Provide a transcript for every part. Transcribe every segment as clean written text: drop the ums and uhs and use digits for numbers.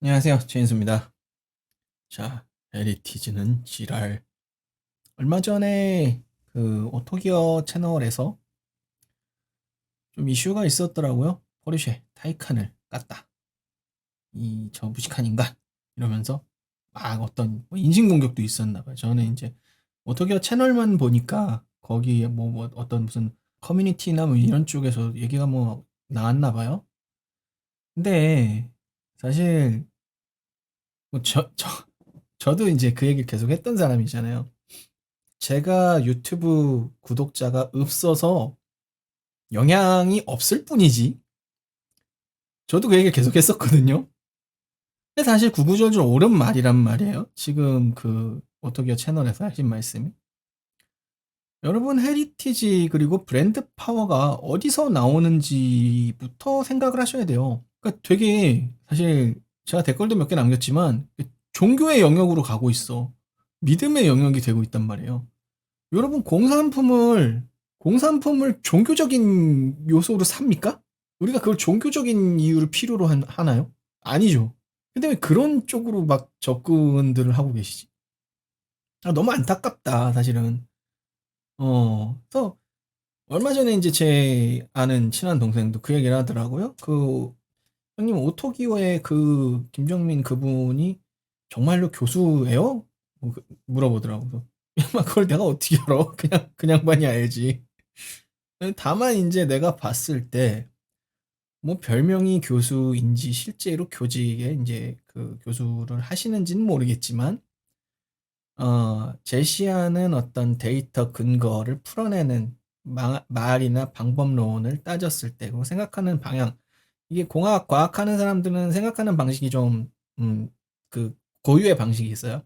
안녕하세요. 제인수입니다. 자, 헤리티지는 지랄. 얼마 전에 그 오토기어 채널에서 좀 이슈가 있었더라고요. 포르쉐 타이칸을 깠다. 이 저 무식한 인간 이러면서 막 어떤 뭐 인신공격도 있었나 봐요. 저는 이제 오토기어 채널만 보니까 거기에 뭐 어떤 무슨 커뮤니티나 뭐 이런 쪽에서 얘기가 뭐 나왔나 봐요. 근데 사실 뭐 저도 이제 그 얘기를 계속 했던 사람이잖아요. 제가 유튜브 구독자가 없어서 영향이 없을 뿐이지. 저도 그 얘기를 계속 했었거든요. 근데 사실 구구절절 옳은 말이란 말이에요. 지금 그 오토기어 채널에서 하신 말씀이. 여러분 헤리티지 그리고 브랜드 파워가 어디서 나오는지부터 생각을 하셔야 돼요. 그러니까 되게 사실 제가 댓글도 몇 개 남겼지만 종교의 영역으로 가고 있어. 믿음의 영역이 되고 있단 말이에요. 여러분 공산품을 종교적인 요소로 삽니까? 우리가 그걸 종교적인 이유를 필요로 하나요? 아니죠. 근데 왜 그런 쪽으로 막 접근들을 하고 계시지? 너무 안타깝다, 사실은. 그래서 얼마 전에 이제 제 아는 친한 동생도 그 얘기를 하더라고요. 그 형님 오토기어의 그 김정민 그분이 정말로 교수예요? 뭐 물어보더라고. 그래서 막 그걸 내가 어떻게 알아? 그냥 많이 알지. 다만 이제 내가 봤을 때 뭐 별명이 교수인지 실제로 교직에 이제 그 교수를 하시는지는 모르겠지만 제시하는 어떤 데이터 근거를 풀어내는 말이나 방법론을 따졌을 때 그리고 생각하는 방향 이게 공학 과학하는 사람들은 생각하는 방식이 좀 그 고유의 방식이 있어요.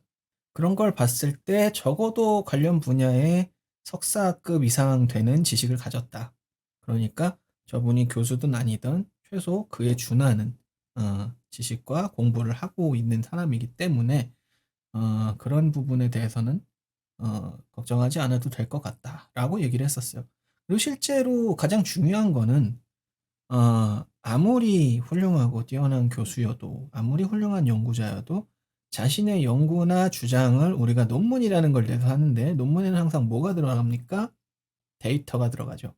그런 걸 봤을 때 적어도 관련 분야에 석사급 이상 되는 지식을 가졌다. 그러니까 저분이 교수든 아니든 최소 그에 준하는 지식과 공부를 하고 있는 사람이기 때문에 그런 부분에 대해서는 걱정하지 않아도 될 것 같다라고 얘기를 했었어요. 그리고 실제로 가장 중요한 거는 아무리 훌륭하고 뛰어난 교수여도 아무리 훌륭한 연구자여도 자신의 연구나 주장을 우리가 논문이라는 걸 내서 하는데 논문에는 항상 뭐가 들어갑니까? 데이터가 들어가죠.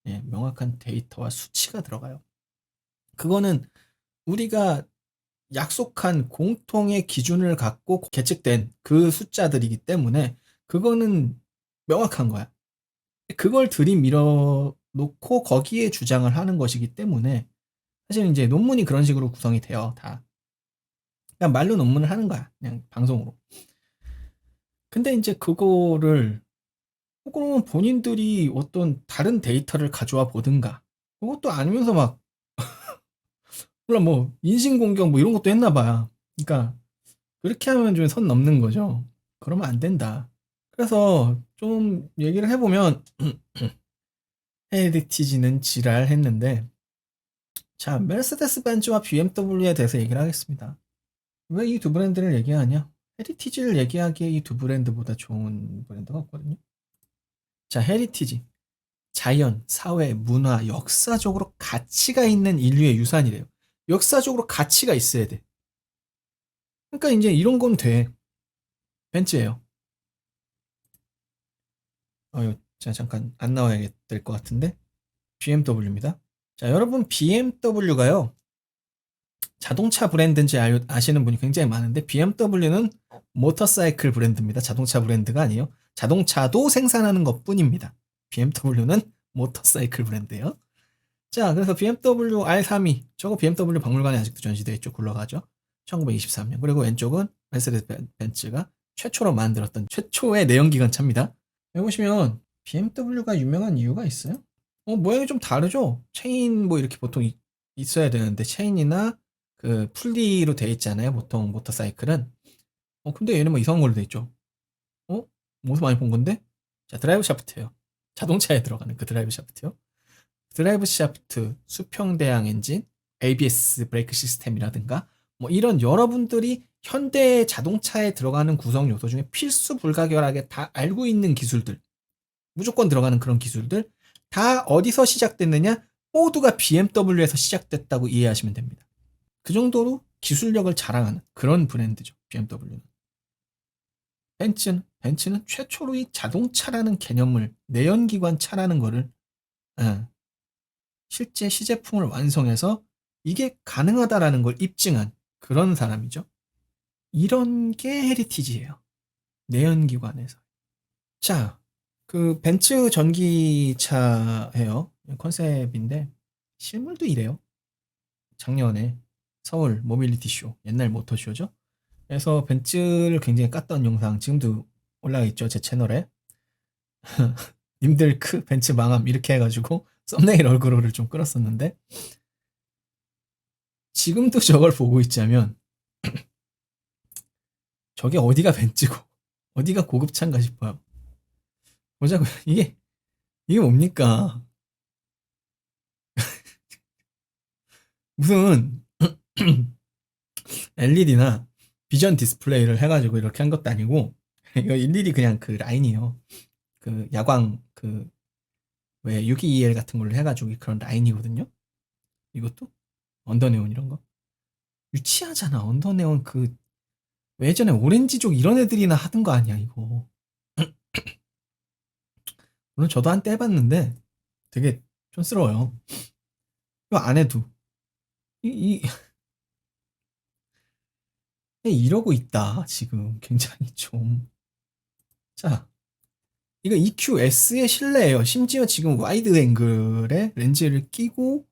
예, 명확한 데이터와 수치가 들어가요. 그거는 우리가 약속한 공통의 기준을 갖고 계측된 그 숫자들이기 때문에 그거는 명확한 거야. 그걸 들이밀어 놓고 거기에 주장을 하는 것이기 때문에 사실 이제 논문이 그런 식으로 구성이 돼요, 다. 그냥 말로 논문을 하는 거야, 그냥 방송으로. 근데 이제 그거를 그러면 본인들이 어떤 다른 데이터를 가져와 보든가 그것도 아니면서 막 물론 뭐 인신공격 뭐 이런 것도 했나 봐요. 그러니까 그렇게 하면 좀 선 넘는 거죠. 그러면 안 된다. 그래서 좀 얘기를 해보면 헤리티지는 지랄했는데 자 메르세데스 벤츠와 BMW에 대해서 얘기를 하겠습니다. 왜 이 두 브랜드를 얘기하냐? 헤리티지를 얘기하기에 이 두 브랜드보다 좋은 브랜드가 없거든요. 자, 헤리티지. 자연, 사회, 문화, 역사적으로 가치가 있는 인류의 유산이래요. 역사적으로 가치가 있어야 돼. 그러니까 이제 이런 건 돼. 벤츠예요. 자, 잠깐 안 나와야 될 것 같은데. BMW입니다. 자, 여러분 BMW가요. 자동차 브랜드인지 아시는 분이 굉장히 많은데 BMW는 모터사이클 브랜드입니다. 자동차 브랜드가 아니에요. 자동차도 생산하는 것뿐입니다. BMW는 모터사이클 브랜드예요. 자, 그래서 BMW R32 저거 BMW 박물관에 아직도 전시되어 있죠. 굴러가죠. 1923년. 그리고 왼쪽은 메르세데스 벤츠가 최초로 만들었던 최초의 내연기관 차입니다. 여기 보시면 BMW가 유명한 이유가 있어요? 모양이 좀 다르죠? 체인 뭐 이렇게 보통 있어야 되는데 체인이나 그 풀리로 되어 있잖아요. 보통 모터사이클은. 근데 얘는 뭐 이상한 걸로 되어 있죠. 어? 어디서 많이 본 건데? 자, 드라이브 샤프트예요. 자동차에 들어가는 그 드라이브 샤프트요. 드라이브 샤프트, 수평대항 엔진, ABS 브레이크 시스템이라든가 뭐 이런 여러분들이 현대 자동차에 들어가는 구성 요소 중에 필수 불가결하게 다 알고 있는 기술들, 무조건 들어가는 그런 기술들 다 어디서 시작됐느냐? 모두가 BMW에서 시작됐다고 이해하시면 됩니다. 그 정도로 기술력을 자랑하는 그런 브랜드죠. BMW는. 벤츠는 최초로 이 자동차라는 개념을, 내연기관 차라는 거를 예, 실제 시제품을 완성해서 이게 가능하다라는 걸 입증한 그런 사람이죠. 이런 게 헤리티지예요. 내연기관에서. 자, 그 벤츠 전기차예요. 컨셉인데 실물도 이래요. 작년에 서울 모빌리티 쇼, 옛날 모터쇼죠. 그래서 벤츠를 굉장히 깠던 영상 지금도 올라가 있죠. 제 채널에. 님들 벤츠 망함 이렇게 해가지고 썸네일 얼굴을 좀 끌었었는데 지금도 저걸 보고 있자면 저게 어디가 벤츠고 어디가 고급차인가 싶어요. 보자고요. 이게 뭡니까? 무슨 LED나 비전 디스플레이를 해가지고 이렇게 한 것도 아니고 이거 일일이 그냥 그 라인이에요. 그 야광 그 왜 622L 같은 걸로 해가지고 그런 라인이거든요. 이것도 언더네온 이런 거 유치하잖아. 언더네온 그 예전에 오렌지족 이런 애들이나 하던 거 아니야 이거. 물론 저도 한때 해봤는데 되게 촌스러워요. 이거 안 해도 이 이러고 있다 지금 굉장히 좀. 자, 이거 EQS의 실내예요. 심지어 지금 와이드 앵글에 렌즈를 끼고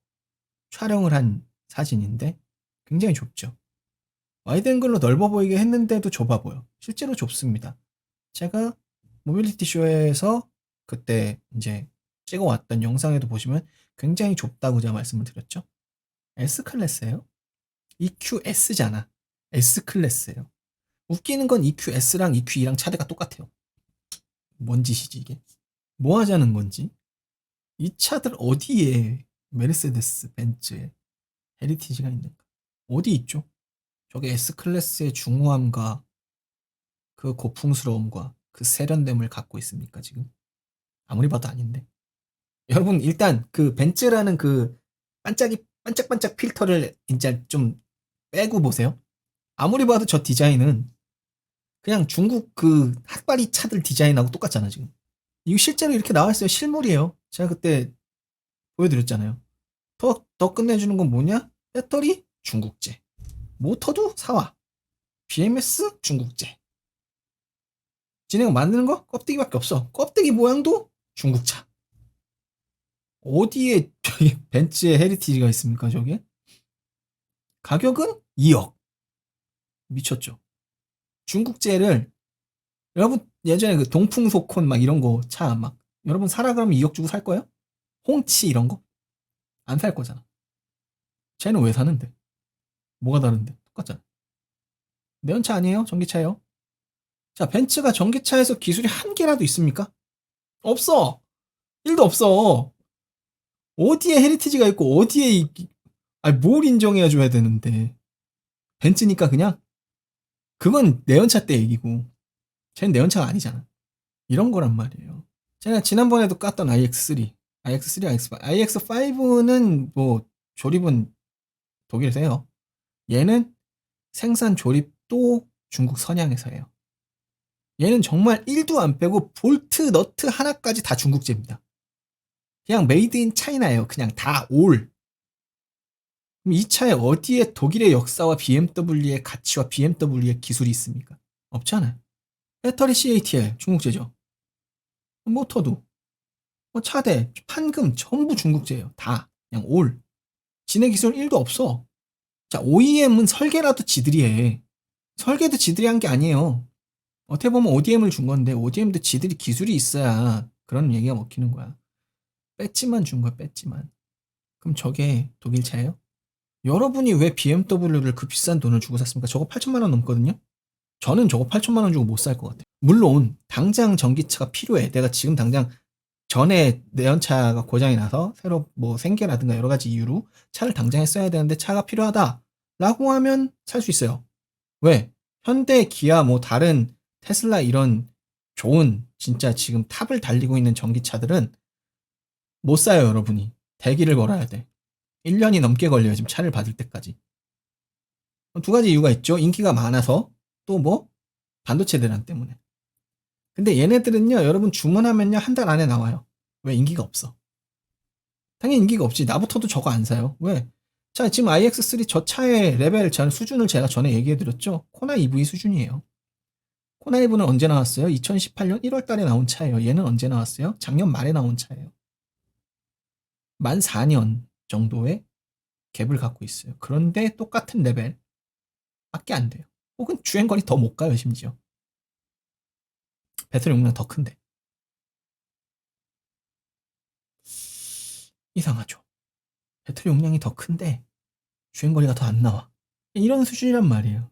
촬영을 한 사진인데 굉장히 좁죠. 와이드 앵글로 넓어 보이게 했는데도 좁아 보여. 실제로 좁습니다. 제가 모빌리티 쇼에서 그때 이제 찍어왔던 영상에도 보시면 굉장히 좁다고 제가 말씀을 드렸죠. S클래스예요. EQS잖아. S클래스예요. 웃기는 건 EQS랑 EQ2랑 차대가 똑같아요. 뭔 짓이지 이게? 뭐 하자는 건지? 이 차들 어디에 메르세데스 벤츠에 헤리티지가 있는가? 어디 있죠? 저게 S클래스의 중후함과 그 고풍스러움과 그 세련됨을 갖고 있습니까 지금? 아무리 봐도 아닌데. 여러분 일단 그 벤츠라는 그 반짝반짝 필터를 진짜 좀 빼고 보세요. 아무리 봐도 저 디자인은 그냥 중국 그 핫바리 차들 디자인하고 똑같잖아 지금. 이거 실제로 이렇게 나와 있어요. 실물이에요. 제가 그때 보여드렸잖아요. 더 끝내주는 건 뭐냐? 배터리 중국제, 모터도 사와, BMS 중국제. 진행 만드는 거 껍데기밖에 없어. 껍데기 모양도 중국차. 어디에 저기 벤츠의 헤리티지가 있습니까 저게? 가격은 2억. 미쳤죠. 중국제를 여러분 예전에 그 동풍소콘 막 이런 거 차 막 여러분 사라 그러면 2억 주고 살 거예요? 홍치 이런 거? 안 살 거잖아. 쟤는 왜 사는데? 뭐가 다른데? 똑같잖아. 내연차 아니에요? 전기차예요. 자, 벤츠가 전기차에서 기술이 한 개라도 있습니까? 없어. 1도 없어. 어디에 헤리티지가 있고 어디에 아니 뭘 인정해 줘야 되는데. 벤츠니까 그냥 그건 내연차 때 얘기고 쟤는 내연차가 아니잖아. 이런 거란 말이에요. 제가 지난번에도 깠던 iX3, iX5는 뭐 조립은 독일에서 해요. 얘는 생산 조립도 중국 선양에서 해요. 얘는 정말 1도 안 빼고 볼트, 너트 하나까지 다 중국제입니다. 그냥 메이드 인 차이나예요. 그냥 다 올. 그럼 이 차에 어디에 독일의 역사와 BMW의 가치와 BMW의 기술이 있습니까? 없잖아요. 배터리 CATL 중국제죠. 모터도 차대, 판금 전부 중국제예요. 다 그냥 올. 진해 기술 1도 없어. 자, OEM은 설계라도 지들이 해. 설계도 지들이 한 게 아니에요. 어떻게 보면 ODM을 준 건데 ODM도 지들이 기술이 있어야 그런 얘기가 먹히는 거야. 배지만 준 거야, 배지만. 그럼 저게 독일 차예요? 여러분이 왜 BMW를 그 비싼 돈을 주고 샀습니까? 저거 8천만 원 넘거든요? 저는 저거 8천만 원 주고 못 살 것 같아요. 물론 당장 전기차가 필요해. 내가 지금 당장 전에 내연차가 고장이 나서 새로 뭐 생계라든가 여러 가지 이유로 차를 당장 했어야 되는데 차가 필요하다라고 하면 살 수 있어요. 왜? 현대, 기아, 뭐 다른 테슬라 이런 좋은 진짜 지금 탑을 달리고 있는 전기차들은 못 사요, 여러분이. 대기를 걸어야 돼. 1년이 넘게 걸려요, 지금 차를 받을 때까지. 두 가지 이유가 있죠. 인기가 많아서, 또 뭐 반도체 대란 때문에. 근데 얘네들은요, 여러분 주문하면요 한 달 안에 나와요. 왜? 인기가 없어. 당연히 인기가 없지. 나부터도 저거 안 사요. 왜? 자, 지금 iX3 저 차의 레벨 수준을 제가 전에 얘기해드렸죠. 코나 EV 수준이에요. 코나 EV는 언제 나왔어요? 2018년 1월 달에 나온 차예요. 얘는 언제 나왔어요? 작년 말에 나온 차예요. 만 4년 정도의 갭을 갖고 있어요. 그런데 똑같은 레벨 밖에 안 돼요. 혹은 주행거리 더 못 가요, 심지어. 배터리 용량 더 큰데. 이상하죠. 배터리 용량이 더 큰데 주행거리가 더 안 나와. 이런 수준이란 말이에요.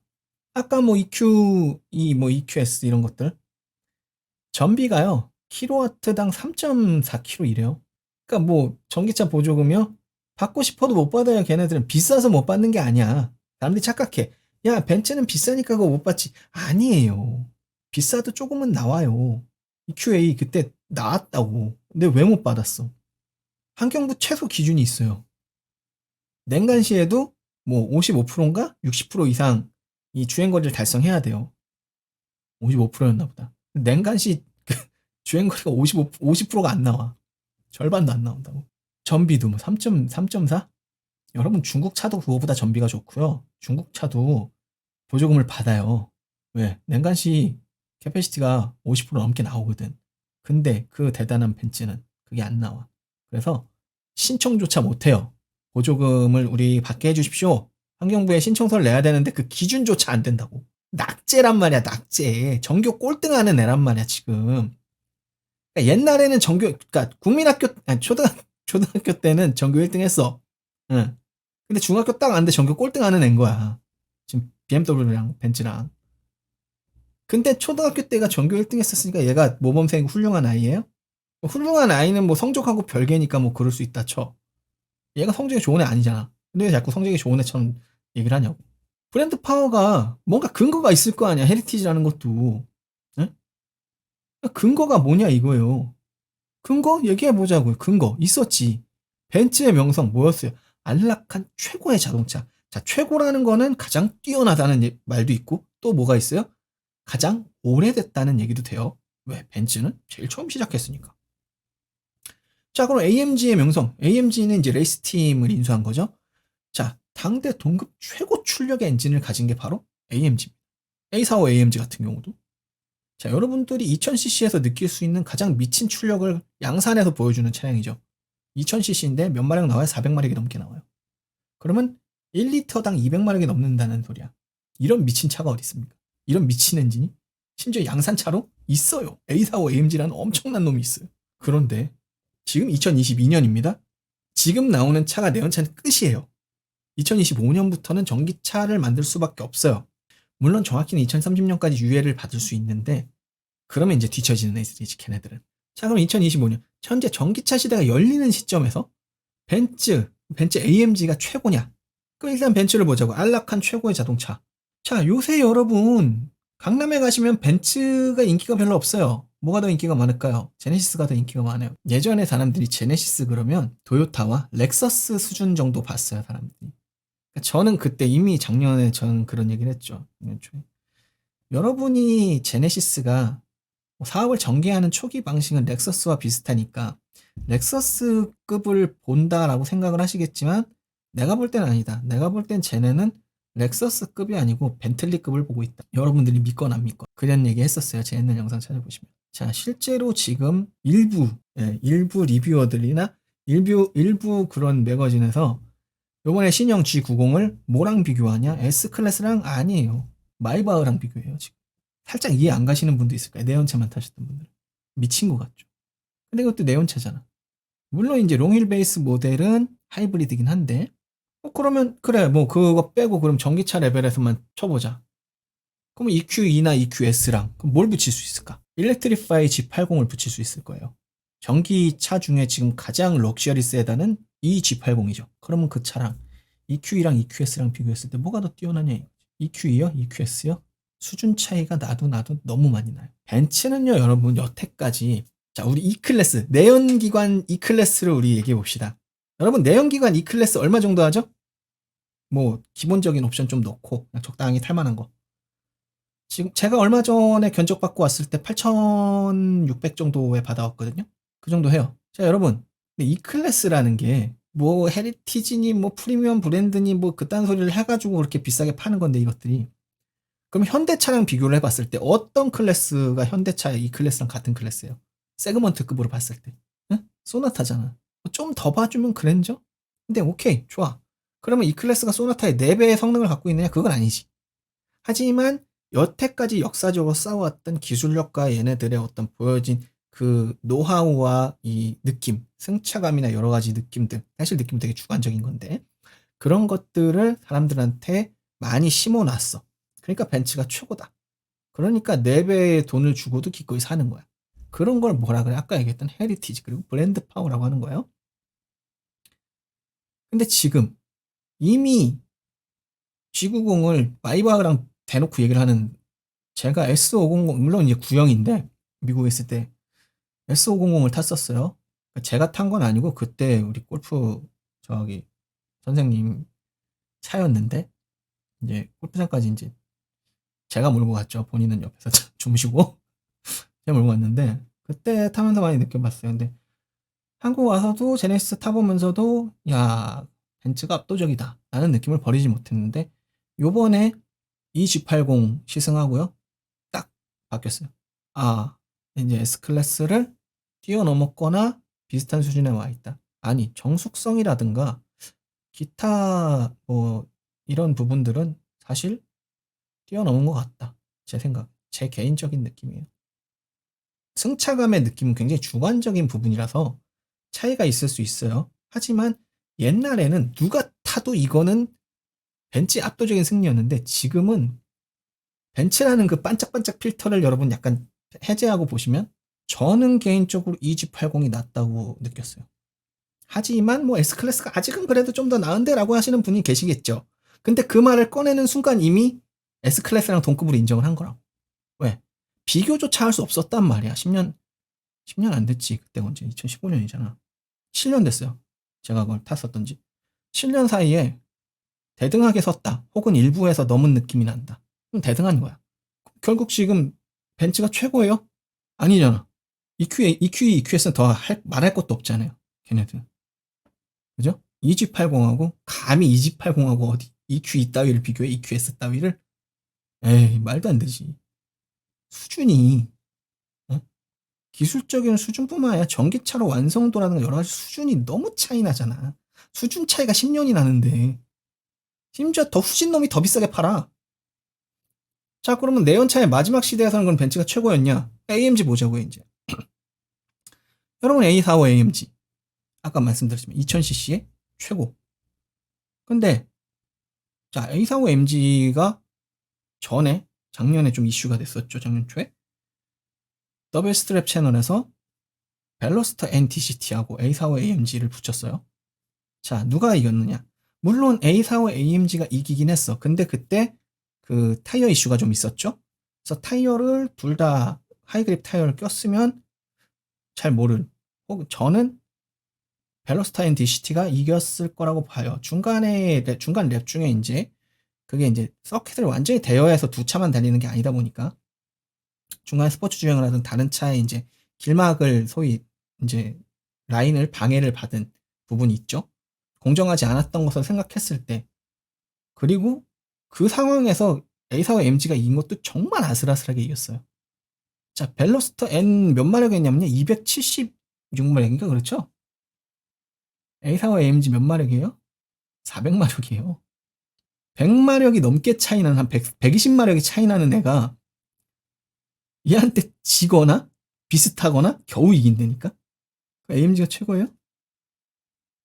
아까 뭐 EQ, 뭐 EQS 이런 것들 전비가요 킬로와트당 3.4kg 이래요. 그러니까 뭐 전기차 보조금이요 받고 싶어도 못 받아요. 걔네들은 비싸서 못 받는 게 아니야. 사람들이 착각해. 야, 벤츠는 비싸니까 그거 못 받지. 아니에요. 비싸도 조금은 나와요. EQA 그때 나왔다고. 근데 왜 못 받았어? 환경부 최소 기준이 있어요. 냉간 시에도 뭐 55%인가 60% 이상 이 주행거리를 달성해야 돼요. 55%였나 보다. 냉간 시 주행거리가 50%가 안 나와. 절반도 안 나온다고. 전비도 뭐 3.4? 여러분 중국 차도 그거보다 전비가 좋고요. 중국 차도 보조금을 받아요. 왜? 냉간시 캐패시티가 50% 넘게 나오거든. 근데 그 대단한 벤츠는 그게 안 나와. 그래서 신청조차 못해요. 보조금을 우리 받게 해주십시오. 환경부에 신청서를 내야 되는데 그 기준조차 안 된다고. 낙제란 말이야, 낙제. 전교 꼴등하는 애란 말이야, 지금. 그러니까 옛날에는 그러니까 국민학교, 아니, 초등학교 때는 전교 1등 했어. 응. 근데 중학교 딱 왔는데 전교 꼴등하는 애인 거야. 지금 BMW랑 벤츠랑. 근데 초등학교 때가 전교 1등 했었으니까 얘가 모범생 훌륭한 아이예요? 훌륭한 아이는 뭐 성적하고 별개니까 뭐 그럴 수 있다 쳐. 얘가 성적이 좋은 애 아니잖아. 근데 왜 자꾸 성적이 좋은 애처럼 얘기를 하냐고. 브랜드 파워가 뭔가 근거가 있을 거 아니야. 헤리티지라는 것도. 응? 근거가 뭐냐 이거예요. 근거 얘기해보자고요. 근거 있었지. 벤츠의 명성 뭐였어요? 안락한 최고의 자동차. 자, 최고라는 거는 가장 뛰어나다는 말도 있고 또 뭐가 있어요? 가장 오래됐다는 얘기도 돼요. 왜? 벤츠는 제일 처음 시작했으니까. 자, 그럼 AMG의 명성. AMG는 이제 레이스팀을 인수한 거죠. 자, 당대 동급 최고 출력의 엔진을 가진 게 바로 AMG입니다. A45 AMG 같은 경우도. 자, 여러분들이 2000cc에서 느낄 수 있는 가장 미친 출력을 양산에서 보여주는 차량이죠. 2000cc인데 몇 마력 나와요? 400마력이 넘게 나와요. 그러면 1리터당 200마력이 넘는다는 소리야. 이런 미친 차가 어디 있습니까? 이런 미친 엔진이? 심지어 양산차로? 있어요. A45 AMG라는 엄청난 놈이 있어요. 그런데 지금 2022년입니다. 지금 나오는 차가 내연차는 끝이에요. 2025년부터는 전기차를 만들 수밖에 없어요. 물론 정확히는 2030년까지 유예를 받을 수 있는데 그러면 이제 뒤처지는 애들이지 걔네들은. 자, 그럼 2025년 현재 전기차 시대가 열리는 시점에서 벤츠 AMG가 최고냐? 그럼 일단 벤츠를 보자고. 안락한 최고의 자동차. 자, 요새 여러분 강남에 가시면 벤츠가 인기가 별로 없어요. 뭐가 더 인기가 많을까요? 제네시스가 더 인기가 많아요. 예전에 사람들이 제네시스 그러면 도요타와 렉서스 수준 정도 봤어요, 사람들이. 저는 그때 이미 작년에 저는 그런 얘기를 했죠. 여러분이 제네시스가 사업을 전개하는 초기 방식은 렉서스와 비슷하니까 렉서스급을 본다라고 생각을 하시겠지만 내가 볼 때는 아니다. 내가 볼 땐 쟤네는 렉서스급이 아니고 벤틀리급을 보고 있다. 여러분들이 믿건 안 믿건 그런 얘기 했었어요. 제 옛날 영상 찾아보시면. 자, 실제로 지금 일부 리뷰어들이나 일부 그런 매거진에서 요번에 신형 G90을 뭐랑 비교하냐? S클래스랑 아니에요. 마이바흐랑 비교해요, 지금. 살짝 이해 안 가시는 분도 있을 거예요. 내연차만 타셨던 분들. 미친 것 같죠. 근데 그것도 내연차잖아. 물론 이제 롱휠 베이스 모델은 하이브리드긴 한데, 그러면, 그래, 뭐 그거 빼고 그럼 전기차 레벨에서만 쳐보자. 그럼 EQ2나 EQS랑 그럼 뭘 붙일 수 있을까? 일렉트리파이 G80을 붙일 수 있을 거예요. 전기차 중에 지금 가장 럭셔리 세단은 이 G80이죠. 그러면 그 차랑 EQ2랑 EQS랑 비교했을 때 뭐가 더 뛰어나냐? EQ2요? EQS요? 수준 차이가 나도 너무 많이 나요. 벤츠는요, 여러분, 여태까지. 자, 우리 E클래스, 내연기관 E클래스를 우리 얘기해 봅시다. 여러분, 내연기관 E클래스 얼마 정도 하죠? 뭐 기본적인 옵션 좀 넣고 그냥 적당히 탈만한 거. 지금 제가 얼마 전에 견적 받고 왔을 때 8,600 정도에 받아왔거든요. 그 정도 해요. 자, 여러분. 근데 이 클래스라는 게 뭐 헤리티지니 뭐 프리미엄 브랜드니 뭐 그딴 소리를 해가지고 그렇게 비싸게 파는 건데 이것들이. 그럼 현대차랑 비교를 해봤을 때 어떤 클래스가 현대차의 이 클래스랑 같은 클래스예요? 세그먼트급으로 봤을 때. 응? 소나타잖아. 좀 더 봐주면 그랜저? 근데 오케이, 좋아. 그러면 이 클래스가 소나타의 4배의 성능을 갖고 있느냐? 그건 아니지. 하지만 여태까지 역사적으로 쌓아왔던 기술력과 얘네들의 어떤 보여진 그 노하우와 이 느낌, 승차감이나 여러 가지 느낌들, 사실 느낌 되게 주관적인 건데 그런 것들을 사람들한테 많이 심어놨어. 그러니까 벤츠가 최고다. 그러니까 4배의 돈을 주고도 기꺼이 사는 거야. 그런 걸 뭐라 그래? 아까 얘기했던 헤리티지 그리고 브랜드 파워라고 하는 거예요. 근데 지금 이미 G90을 마이바흐랑 대놓고 얘기를 하는 제가 S500 물론 이제 구형인데 미국에 있을 때 S500을 탔었어요. 제가 탄 건 아니고 그때 우리 골프 저기 선생님 차였는데 이제 골프장까지 이제 제가 몰고 갔죠. 본인은 옆에서 주무시고 제가 몰고 갔는데 그때 타면서 많이 느껴봤어요. 근데 한국 와서도 제네시스 타보면서도 야 벤츠가 압도적이다 라는 느낌을 버리지 못했는데 요번에 E-G80 시승하고요. 딱 바뀌었어요. 아 이제 S클래스를 뛰어넘었거나 비슷한 수준에 와 있다. 아니 정숙성이라든가 기타 뭐 이런 부분들은 사실 뛰어넘은 것 같다. 제 생각, 제 개인적인 느낌이에요. 승차감의 느낌은 굉장히 주관적인 부분이라서 차이가 있을 수 있어요. 하지만 옛날에는 누가 타도 이거는 벤츠 압도적인 승리였는데 지금은 벤츠라는 그 반짝반짝 필터를 여러분 약간 해제하고 보시면 저는 개인적으로 EG80이 낫다고 느꼈어요. 하지만 뭐 S클래스가 아직은 그래도 좀 더 나은데 라고 하시는 분이 계시겠죠. 근데 그 말을 꺼내는 순간 이미 S클래스랑 동급으로 인정을 한 거라고. 왜? 비교조차 할 수 없었단 말이야. 10년 안 됐지. 그때 언제? 2015년이잖아. 7년 됐어요. 제가 그걸 탔었던지. 7년 사이에 대등하게 섰다. 혹은 일부에서 넘은 느낌이 난다. 그럼 대등한 거야. 결국 지금 벤츠가 최고예요? 아니잖아. EQE, EQS는 더 말할 것도 없잖아요. 걔네들. 그죠? EG80하고 감히 EG80하고 어디 EQE 따위를 비교해? EQS 따위를? 에이 말도 안 되지. 수준이 어? 기술적인 수준뿐만 아니라 전기차로 완성도라는 여러 가지 수준이 너무 차이 나잖아. 수준 차이가 10년이 나는데 심지어 더 후진 놈이 더 비싸게 팔아. 자 그러면 내연차의 마지막 시대에서는 그럼 벤츠가 최고였냐? AMG 보자고요 이제. 여러분 A45 AMG 아까 말씀드렸지만 2000cc의 최고. 근데 자 A45 AMG가 전에 작년에 좀 이슈가 됐었죠. 작년 초에 더블 스트랩 채널에서 벨로스터 NTCT하고 A45 AMG를 붙였어요. 자 누가 이겼느냐? 물론 A45 AMG가 이기긴 했어. 근데 그때 그 타이어 이슈가 좀 있었죠. 그래서 타이어를 둘 다 하이그립 타이어를 꼈으면 잘 모를. 혹은 저는 벨로스터 NTCT가 이겼을 거라고 봐요. 중간 랩 중에 이제 그게 이제 서킷을 완전히 대여해서 두 차만 달리는 게 아니다 보니까 중간에 스포츠 주행을 하던 다른 차에 이제 길막을 소위 이제 라인을 방해를 받은 부분이 있죠. 공정하지 않았던 것을 생각했을 때 그리고 그 상황에서 A사와 MG가 이긴 것도 정말 아슬아슬하게 이겼어요. 자, 벨로스터 N 몇 마력이었냐면요. 276마력인가 그렇죠? A사와 MG 몇 마력이에요? 400마력이에요. 100마력이 넘게 차이 나는 한 120마력이 차이 나는 애가 얘한테 지거나 비슷하거나 겨우 이긴다니까? AMG가 최고예요?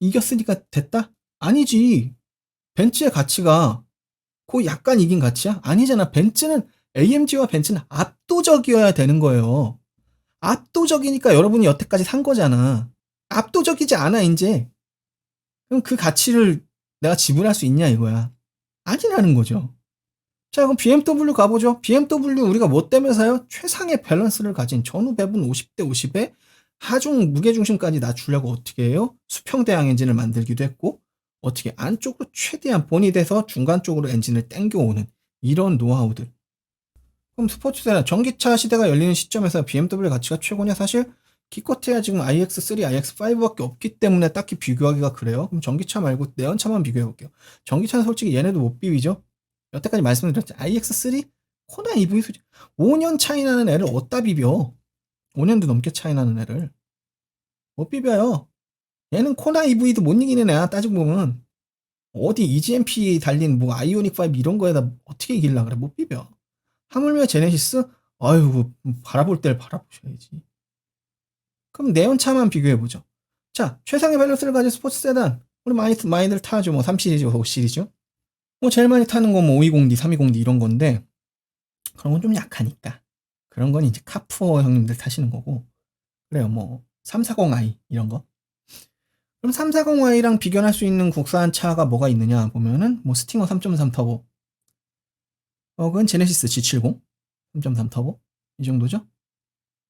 이겼으니까 됐다? 아니지. 벤츠의 가치가 그 약간 이긴 가치야? 아니잖아. 벤츠는 AMG와 벤츠는 압도적이어야 되는 거예요. 압도적이니까 여러분이 여태까지 산 거잖아. 압도적이지 않아 이제. 그럼 그 가치를 내가 지불할 수 있냐 이거야. 아니라는 거죠. 자 그럼 BMW 가보죠. BMW 우리가 뭐 때문에 사요? 최상의 밸런스를 가진 전후 배분 50대 50에 하중 무게중심까지 낮추려고 어떻게 해요? 수평대항 엔진을 만들기도 했고 어떻게 안쪽으로 최대한 본이 돼서 중간 쪽으로 엔진을 당겨오는 이런 노하우들. 그럼 스포츠 세단 전기차 시대가 열리는 시점에서 BMW 가치가 최고냐? 사실 기껏해야 지금 iX3, iX5밖에 없기 때문에 딱히 비교하기가 그래요. 그럼 전기차 말고 내연차만 비교해 볼게요. 전기차는 솔직히 얘네도 못 비비죠. 여태까지 말씀드렸죠. iX3 코나 EV 수지 5년 차이 나는 애를 어디다 비벼? 5년도 넘게 차이 나는 애를 못 비벼요. 얘는 코나 EV도 못 이기는 애야. 따지고 보면 어디 EGMP 달린 뭐 아이오닉 5 이런 거에다 어떻게 이길라 그래? 못 비벼. 하물며 제네시스? 아유, 바라볼 때를 바라보셔야지. 그럼 내연차만 비교해보죠. 자, 최상의 밸런스를 가진 스포츠 세단. 우리 많이들 타죠. 뭐 3시리즈, 5시리즈. 뭐 제일 많이 타는 건 뭐 520D, 320D 이런 건데 그런 건 좀 약하니까. 그런 건 이제 카푸어 형님들 타시는 거고. 그래요. 뭐 340i 이런 거. 그럼 340i랑 비교할 수 있는 국산 차가 뭐가 있느냐 보면은 뭐 스팅어 3.3 터보. 그건 제네시스 G70 3.3 터보 이 정도죠.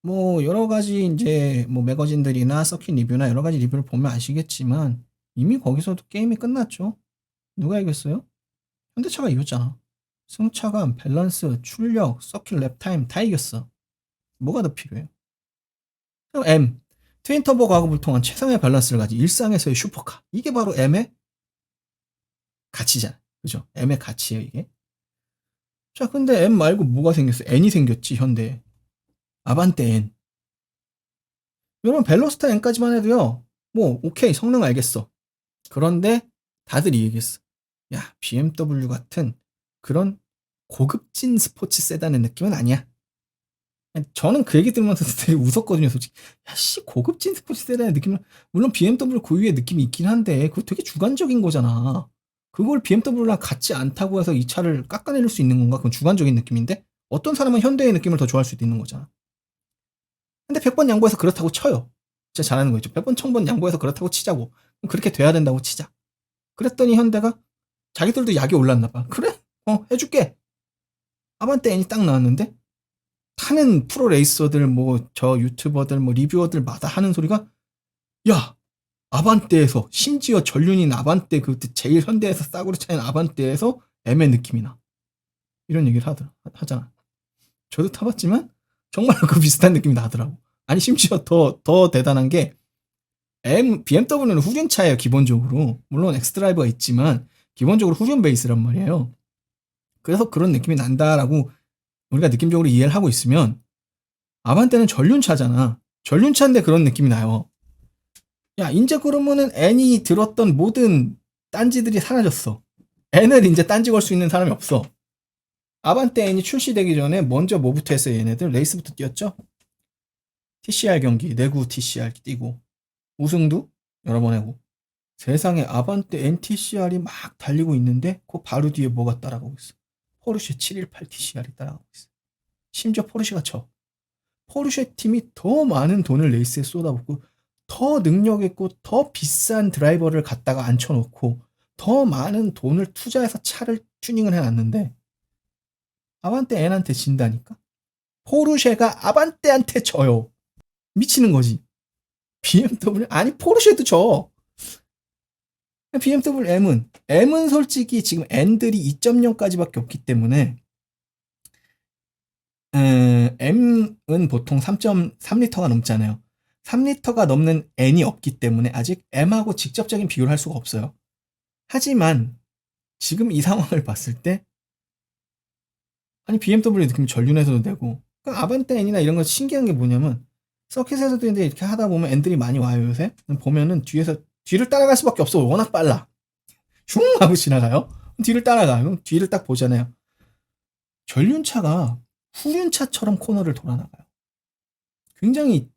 뭐 여러 가지 이제 뭐 매거진들이나 서킷 리뷰나 여러 가지 리뷰를 보면 아시겠지만 이미 거기서도 게임이 끝났죠. 누가 이겼어요? 현대차가 이겼잖아. 승차감, 밸런스, 출력, 서킷 랩타임 다 이겼어. 뭐가 더 필요해요? 그럼 M 트윈터보 가공을 통한 최상의 밸런스를 가진 일상에서의 슈퍼카. 이게 바로 M의 가치잖아. 그죠? M의 가치예요 이게. 자, 근데 M 말고 뭐가 생겼어? N이 생겼지 현대. 아반떼 N. 여러분 벨로스타 N까지만 해도요. 뭐 오케이 성능 알겠어. 그런데 다들 이 얘기했어. 야 BMW 같은 그런 고급진 스포츠 세단의 느낌은 아니야. 저는 그 얘기 들으면서 되게 웃었거든요 솔직히. 야씨 고급진 스포츠 세단의 느낌은 물론 BMW 고유의 느낌이 있긴 한데 그거 되게 주관적인 거잖아. 그걸 BMW랑 같이 안 타고 해서 이 차를 깎아내릴 수 있는 건가? 그건 주관적인 느낌인데 어떤 사람은 현대의 느낌을 더 좋아할 수도 있는 거잖아. 근데 100번 양보해서 그렇다고 쳐요. 진짜 잘하는 거 있죠. 100번 1000번 양보해서 그렇다고 치자고. 그렇게 돼야 된다고 치자. 그랬더니 현대가 자기들도 약이 올랐나 봐. 그래? 해줄게. 아반떼 N이 딱 나왔는데 타는 프로 레이서들 뭐 저 유튜버들 뭐 리뷰어들마다 하는 소리가 야 아반떼에서 심지어 전륜인 아반떼 그 제일 현대에서 싸구려 차인 아반떼에서 M의 느낌이 나. 이런 얘기를 하잖아. 저도 타봤지만 정말 그 비슷한 느낌이 나더라고. 아니 심지어 더 대단한 게 BMW는 후륜차예요 기본적으로. 물론 엑스드라이버가 있지만 기본적으로 후륜 베이스란 말이에요. 그래서 그런 느낌이 난다라고 우리가 느낌적으로 이해를 하고 있으면 아반떼는 전륜차잖아. 전륜차인데 그런 느낌이 나요. 야 이제 그러면은 N이 들었던 모든 딴지들이 사라졌어. N을 이제 딴지 걸 수 있는 사람이 없어. 아반떼 N이 출시되기 전에 먼저 뭐부터 했어요 얘네들? 레이스부터 뛰었죠? TCR 경기, 내구 TCR 뛰고 우승도 여러 번 하고 세상에 아반떼 NTCR이 막 달리고 있는데 그 바로 뒤에 뭐가 따라가고 있어? 포르쉐 718 TCR이 따라가고 있어. 심지어 포르쉐가 쳐. 포르쉐 팀이 더 많은 돈을 레이스에 쏟아붓고 더 능력 있고 더 비싼 드라이버를 갖다가 앉혀놓고 더 많은 돈을 투자해서 차를 튜닝을 해놨는데 아반떼 N한테 진다니까? 포르쉐가 아반떼한테 져요. 미치는 거지. BMW 아니 포르쉐도 져. BMW M은 솔직히 지금 N들이 2.0까지밖에 없기 때문에 M은 보통 3.3리터가 넘잖아요. 3리터가 넘는 N이 없기 때문에 아직 M하고 직접적인 비교를 할 수가 없어요. 하지만 지금 이 상황을 봤을 때 아니 BMW 느낌이 전륜에서도 되고 그러니까 아반떼 N이나 이런 거 신기한 게 뭐냐면 서킷에서도 이렇게 하다 보면 N들이 많이 와요 요새. 보면은 뒤를 따라갈 수밖에 없어. 워낙 빨라. 슝 하고 지나가요. 뒤를 따라가요. 뒤를 딱 보잖아요. 전륜차가 후륜차처럼 코너를 돌아나가요. 굉장히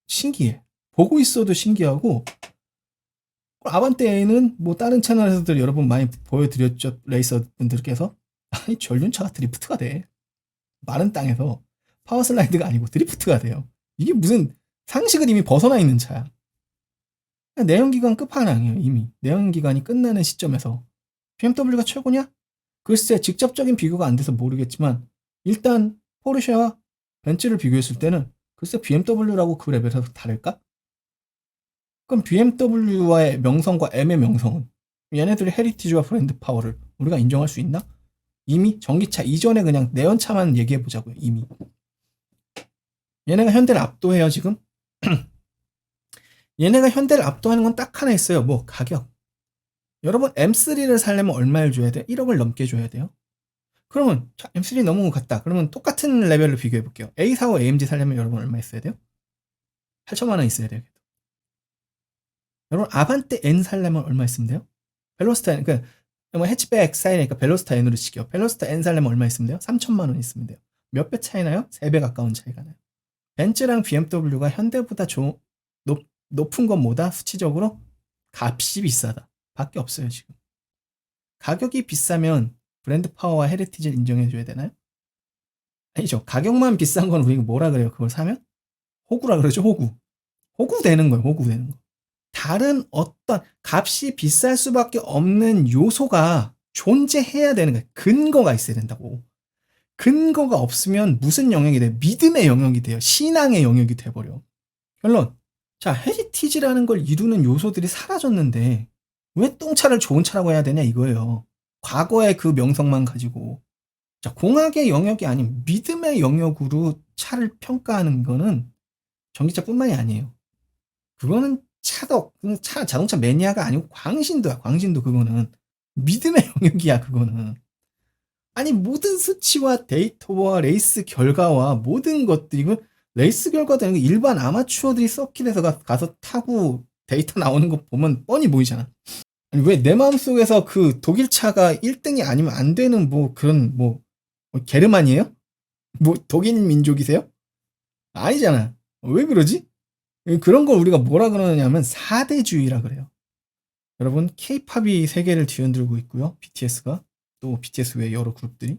신기해. 보고 있어도 신기하고 아반떼는 뭐 다른 채널에서도 여러분 많이 보여드렸죠. 레이서 분들께서 아니 전륜차가 드리프트가 돼. 마른 땅에서 파워슬라이드가 아니고 드리프트가 돼요. 이게 무슨 상식을 이미 벗어나 있는 차야. 내연기관 끝판왕이에요 이미. 내연기관이 끝나는 시점에서 BMW가 최고냐? 글쎄 직접적인 비교가 안 돼서 모르겠지만 일단 포르쉐와 벤츠를 비교했을 때는 글쎄 BMW라고 그 레벨에서 다를까? 그럼 BMW와의 명성과 M의 명성은 얘네들의 헤리티지와 브랜드 파워를 우리가 인정할 수 있나? 이미 전기차 이전에 그냥 내연차만 얘기해 보자고요. 이미 얘네가 현대를 압도해요 지금. 얘네가 현대를 압도하는 건 딱 하나 있어요. 뭐 가격. 여러분 M3를 살려면 얼마를 줘야 돼? 1억을 넘게 줘야 돼요. 그러면 M3 넘은 것 같다. 그러면 똑같은 레벨로 비교해 볼게요. A45 AMG 살려면 여러분 얼마 있어야 돼요? 8천만 원 있어야 돼요. 여러분 아반떼 N 살려면 얼마 있으면 돼요? 벨로스타 N, 그러니까 뭐 해치백 사이니까 벨로스타 N으로 칠게요. 벨로스타 N 살려면 얼마 있으면 돼요? 3천만 원 있으면 돼요. 몇 배 차이 나요? 3배 가까운 차이가 나요. 벤츠랑 BMW가 현대보다 높은 건 뭐다? 수치적으로 값이 비싸다. 밖에 없어요 지금. 가격이 비싸면 브랜드 파워와 헤리티지를 인정해줘야 되나요? 아니죠. 가격만 비싼 건 우리가 뭐라 그래요? 그걸 사면? 호구라 그러죠. 호구 되는 거예요. 호구 되는 거. 다른 어떤 값이 비쌀 수밖에 없는 요소가 존재해야 되는 거예요. 근거가 있어야 된다고. 근거가 없으면 무슨 영역이 돼요? 믿음의 영역이 돼요. 신앙의 영역이 돼버려. 결론. 자, 헤리티지라는 걸 이루는 요소들이 사라졌는데 왜 똥차를 좋은 차라고 해야 되냐 이거예요. 과거의 그 명성만 가지고. 자, 공학의 영역이 아닌 믿음의 영역으로 차를 평가하는 거는 전기차뿐만이 아니에요. 그거는 자동차 매니아가 아니고 광신도야. 광신도. 그거는 믿음의 영역이야. 그거는. 아니 모든 수치와 데이터와 레이스 결과와 모든 것들이, 레이스 결과도 아니고 일반 아마추어들이 서킷에서 가서 타고 데이터 나오는 거 보면 뻔히 보이잖아. 아니 왜 내 마음속에서 그 독일 차가 1등이 아니면 안 되는 뭐 그런 뭐 게르만이에요? 뭐 독일 민족이세요? 아니잖아. 왜 그러지? 그런 걸 우리가 뭐라 그러냐면 사대주의라 그래요. 여러분, K-팝이 세계를 뒤흔들고 있고요. BTS가, 또 BTS 외 여러 그룹들이,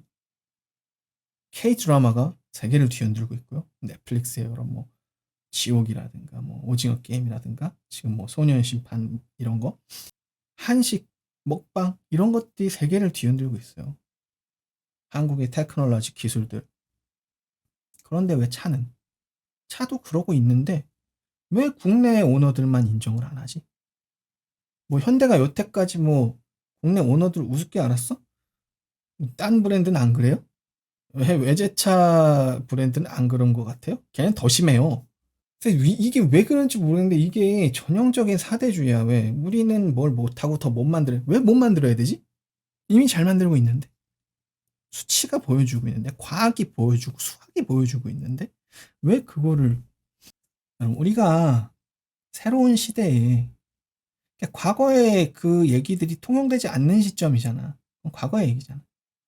K-드라마가 세계를 뒤흔들고 있고요. 넷플릭스의 여러 뭐 지옥이라든가 뭐 오징어 게임이라든가 지금 뭐 소년 심판 이런 거, 한식 먹방 이런 것들이 세계를 뒤흔들고 있어요. 한국의 테크놀로지 기술들. 그런데 왜 차도 그러고 있는데 왜 국내 오너들만 인정을 안 하지? 뭐 현대가 여태까지 뭐 국내 오너들 우습게 알았어? 딴 브랜드는 안 그래요? 외제차 브랜드는 안 그런 것 같아요? 걔는 더 심해요. 이게 왜 그런지 모르겠는데 이게 전형적인 사대주의야. 왜? 우리는 뭘 못하고 더 못 만들어. 왜 못 만들어야 되지? 이미 잘 만들고 있는데. 수치가 보여주고 있는데, 과학이 보여주고 수학이 보여주고 있는데 왜 그거를. 우리가 새로운 시대에, 과거의 그 얘기들이 통용되지 않는 시점이잖아. 과거의 얘기잖아.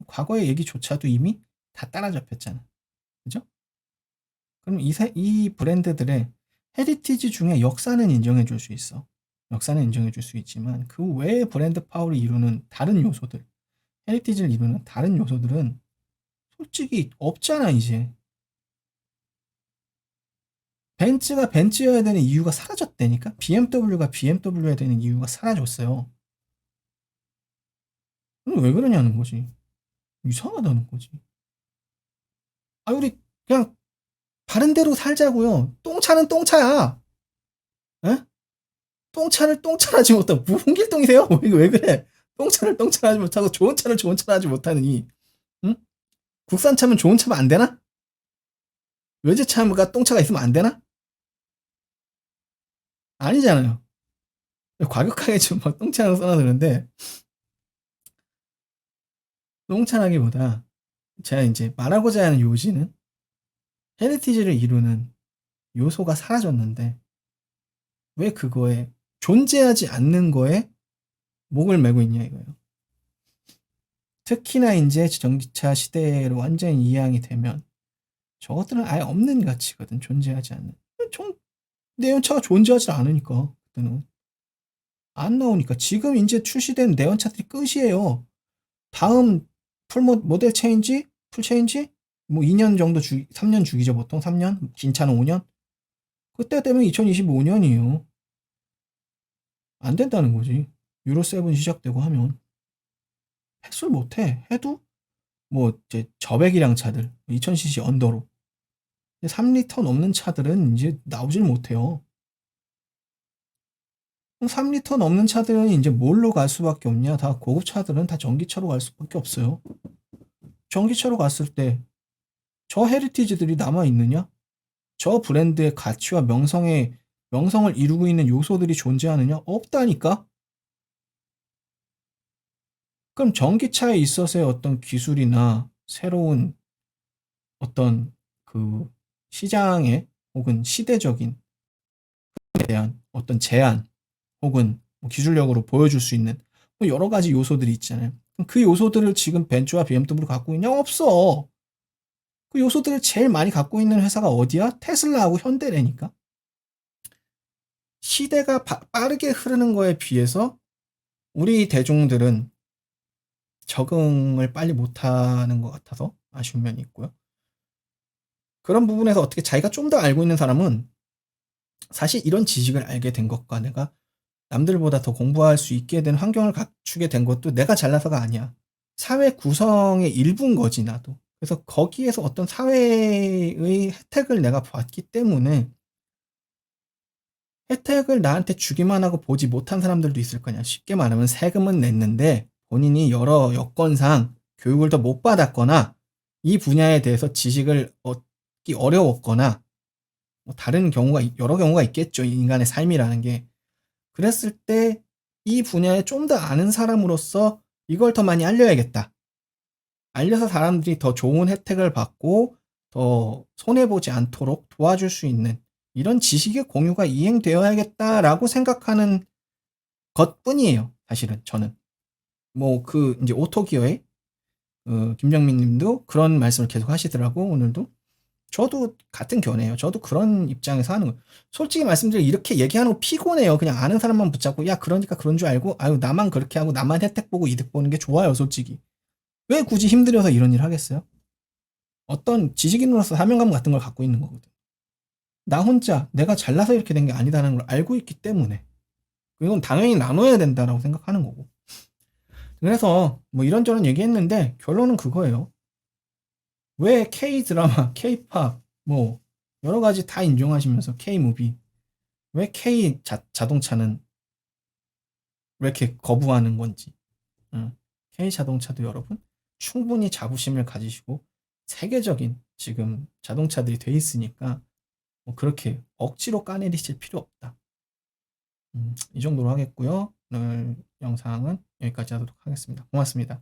과거의 얘기조차도 이미 다 따라잡혔잖아. 그죠? 그럼 이 브랜드들의 헤리티지 중에 역사는 인정해 줄 수 있어. 역사는 인정해 줄 수 있지만 그 외의 브랜드 파워를 이루는 다른 요소들, 헤리티지를 이루는 다른 요소들은 솔직히 없잖아 이제. 벤츠가 벤츠여야 되는 이유가 사라졌다니까? BMW가 BMW여야 되는 이유가 사라졌어요. 그럼 왜 그러냐는 거지. 이상하다는 거지. 아, 우리 그냥 바른 대로 살자고요. 똥차는 똥차야. 에? 똥차를 똥차하지 못하고 뭐 홍길동이세요? 이거 왜 그래? 똥차를 똥차하지 못하고 좋은 차를 좋은 차하지 못하느니, 응? 국산차면 좋은 차면 안 되나? 외제차가 똥차가 있으면 안 되나? 아니잖아요. 과격하게 좀 막 똥차라고 써놔두는데, 똥차라기보다 제가 이제 말하고자 하는 요지는 헤리티지를 이루는 요소가 사라졌는데 왜 그거에 존재하지 않는 거에 목을 메고 있냐 이거예요. 특히나 이제 전기차 시대로 완전히 이양이 되면 저것들은 아예 없는 가치거든. 존재하지 않는. 내연차가 존재하지 않으니까 그때는 안 나오니까. 지금 이제 출시된 내연차들이 끝이에요. 다음 모델 체인지, 풀 체인지 뭐 2년 정도 3년 주기죠. 보통 3년, 긴 차는 5년. 그때 되면 2025년이에요. 안 된다는 거지. 유로 7 시작되고 하면 획술 못해. 해도 뭐 이제 저배기량 차들 2000cc 언더로 3리터 넘는 차들은 이제 나오질 못해요. 그럼 3리터 넘는 차들은 이제 뭘로 갈 수밖에 없냐? 다 고급 차들은 다 전기차로 갈 수밖에 없어요. 전기차로 갔을 때 저 헤리티지들이 남아 있느냐? 저 브랜드의 가치와 명성을 이루고 있는 요소들이 존재하느냐? 없다니까? 그럼 전기차에 있어서의 어떤 기술이나 새로운 어떤 그 시장의 혹은 시대적인 에 대한 어떤 제안 혹은 뭐 기술력으로 보여줄 수 있는 뭐 여러 가지 요소들이 있잖아요. 그 요소들을 지금 벤츠와 BMW 갖고 있냐? 없어. 그 요소들을 제일 많이 갖고 있는 회사가 어디야? 테슬라하고 현대라니까. 시대가 빠르게 흐르는 거에 비해서 우리 대중들은 적응을 빨리 못하는 것 같아서 아쉬운 면이 있고요. 그런 부분에서 어떻게 자기가 좀 더 알고 있는 사람은 사실 이런 지식을 알게 된 것과 내가 남들보다 더 공부할 수 있게 된 환경을 갖추게 된 것도 내가 잘나서가 아니야. 사회 구성의 일부인 거지, 나도. 그래서 거기에서 어떤 사회의 혜택을 내가 봤기 때문에 혜택을 나한테 주기만 하고 보지 못한 사람들도 있을 거냐. 쉽게 말하면 세금은 냈는데 본인이 여러 여건상 교육을 더 못 받았거나 이 분야에 대해서 지식을 얻기 어려웠거나 뭐 다른 경우가 여러 경우가 있겠죠. 인간의 삶이라는 게. 그랬을 때 이 분야에 좀 더 아는 사람으로서 이걸 더 많이 알려야겠다. 알려서 사람들이 더 좋은 혜택을 받고 더 손해보지 않도록 도와줄 수 있는 이런 지식의 공유가 이행되어야겠다라고 생각하는 것뿐이에요. 사실은 저는. 뭐 그 이제 오토기어의 김정민 님도 그런 말씀을 계속 하시더라고 오늘도. 저도 같은 견해예요. 저도 그런 입장에서 하는 거예요. 솔직히 말씀드리면 이렇게 얘기하는 거 피곤해요. 그냥 아는 사람만 붙잡고 야 그러니까 그런 줄 알고 아유 나만 그렇게 하고 나만 혜택 보고 이득 보는 게 좋아요. 솔직히. 왜 굳이 힘들여서 이런 일 하겠어요? 어떤 지식인으로서 사명감 같은 걸 갖고 있는 거거든. 나 혼자 내가 잘나서 이렇게 된 게 아니다라는 걸 알고 있기 때문에 이건 당연히 나눠야 된다라고 생각하는 거고. 그래서 뭐 이런저런 얘기했는데 결론은 그거예요. 왜 K 드라마, K 팝, 뭐 여러 가지 다 인정하시면서 K 무비 왜 K 자동차는 왜 이렇게 거부하는 건지. K 자동차도 여러분 충분히 자부심을 가지시고 세계적인 지금 자동차들이 돼 있으니까 뭐 그렇게 억지로 까내리실 필요 없다. 이 정도로 하겠고요. 오늘 영상은 여기까지 하도록 하겠습니다. 고맙습니다.